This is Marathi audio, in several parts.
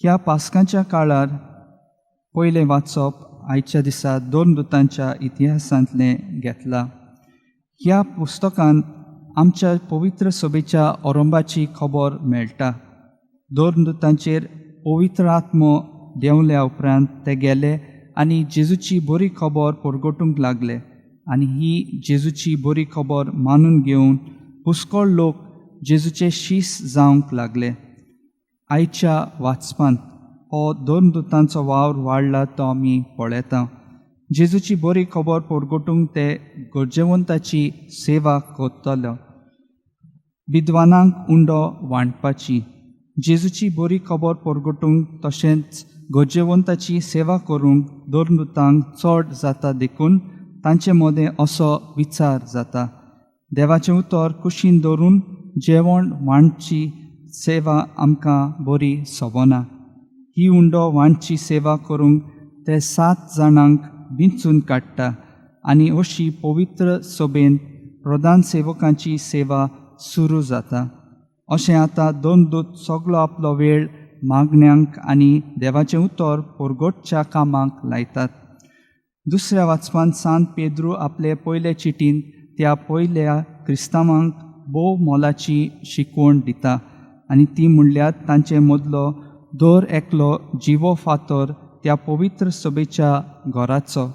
ह्या पास्कांच्या काळार पयले वाचप आयच्या दिसा 2 दुतांच्या इतिहासांतलें घेतलां. ह्या पुस्तकांत आमच्या पवित्र सभेच्या औरंबाची खबर मेळटा. 2 दुतांचेर पवित्र आत्मो देंवल्या उपरांत ते गेले आनी जेजूची बरी खबर परगटूंक लागले आनी ही जेजूची बरी खबर मानून घेवन पुष्कळ लोक जेजूचे शीस जावंक लागले. आयच्या वाचपांत हो 2 दुतांचो वावर वाडला तो आमी पळयता. जेजूची बरी खबर परगटूंक ते गरजेवंताची सेवा करतलो, विद्वानांक उंडो वांटपाची. जेजूची बरी खबर परगटूंक तशेंच गरजेवंताची सेवा करूंक 2 दुतांक चड जाता देखून तांचे मदें असो विचार जाता. देवाचें उतर कुशीन दवरून जेवण वांटची सेवा आमकां बरी सोबना. ही उंडो वांटची सेवा करूंक ते 7 जाणांक विंचून काडटा आनी अशी पवित्र सभेन प्रधान सेवकांची सेवा सुरू जाता. अशें आतां 2 दूत सगळो आपलो वेळ मागण्यांक आनी देवाचें उतर परगटच्या कामाक लायतात. दुसऱ्या वाचपांत सांत पेद्रू आपले पयले चिटीन त्या पयल्या क्रिस्तांवांक भोव मोलाची शिकवण दिता आनी ती म्हणल्यार तांचे मदलो दर एकलो जिवो फातर त्या पवित्र सभेच्या घराचो.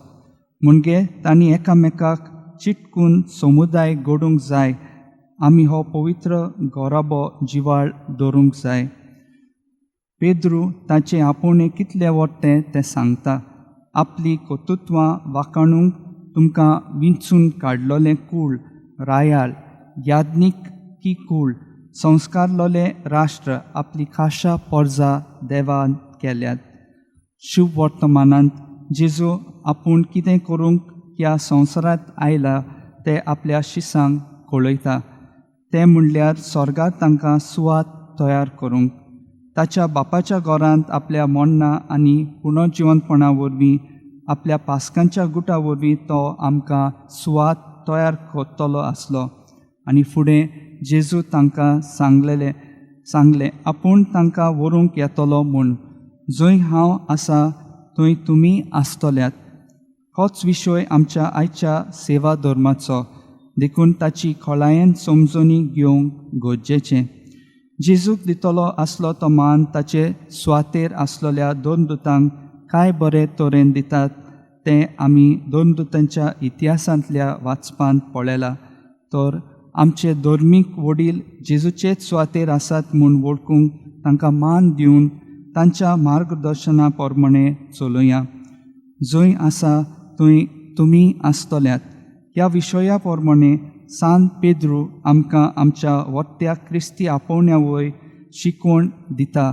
म्हणजे तांणी एकामेकाक चिटकून समुदाय घडोवंक जाय. आमी हो पवित्र घोराबो जिवाळ दवरूंक जाय. पेद्रू ताचें आपुणें कितलें वट्टें तें सांगता. आपली कर्तुत्वां वाखाणूंक तुमकां विंचून काडलोलें कूळ, रायाळ, याज्ञिकी कूळ, संस्कारलोलें राष्ट्र आपली खाशा पर्जा देवान केल्यात. शुभ वर्तमानांत जेजू आपूण कितें करूंक ह्या संवसारांत आयला तें आपल्या शिसांक कळयता. तें म्हणल्यार स्वर्गांत तांकां सुवात तयार करूंक. ताच्या बापाच्या घरांत आपल्या मरणां आनी पुनर्जिवनपणा वरवीं आपल्या पास्कांच्या गुटा वरवीं तो आमकां सुवात तयार करतलो आसलो. आनी फुडें जेजू तांकां सांगलें आपूण तांकां व्हरूंक येतलो म्हूण. जंय हांव आसा थंय तुमी आसतल्यात. होच विशय आमच्या आयच्या सेवा धर्माचो देखून ताची खोलायेन समजुनी घेवंक गरजेचें. जेजूक दितलो आसलो तो मान ताचे सुवातेर आसलेल्या 2 दुतांक काय बरे तरेन दितात तें आमी 2 दुतांच्या इतिहासांतल्या वाचपांत पळयलां. तर आमचे धर्मीक वडील जेजूचेच सुवातेर आसात म्हूण वळखूंक तांकां मान दिवन तांच्या मार्गदर्शना प्रमाणें चलुया. जंय आसा थंय तुमी आसतल्यात ह्या विशया प्रमाणें सांत पेद्रू आमकां आमच्या वट्ट्या क्रिस्ती आपोवण्या वय शिकवण दिता.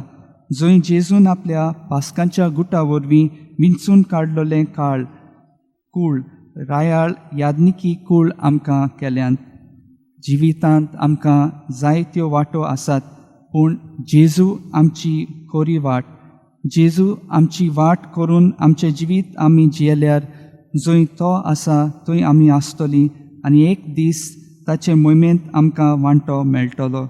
जंय जेजून आपल्या पास्कांच्या गुटा वरवीं विंचून काडलोलें कूळ, रायाळ, याज्ञिकी कूळ आमकां केल्यात. जिवितांत आमकां जायत्यो वाटो आसात पूण जेजू आमची खरी वाट. जेजू आमची वाट करून आमचें जिवीत आमी जियेल्यार जंय तो आसा थंय आमी आसतलीं आनी एक दीस ताचे मोहिमेंत आमकां वांटो मेळटलो.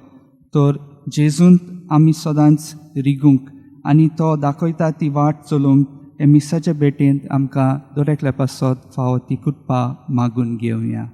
तर जेजूंत आमी सदांच रिगूंक आनी तो दाखयता ती वाट चलूंक हे मिसाच्या भेटेंत आमकां दरेकल्या पासत फावो ती कृपा मागून घेवया.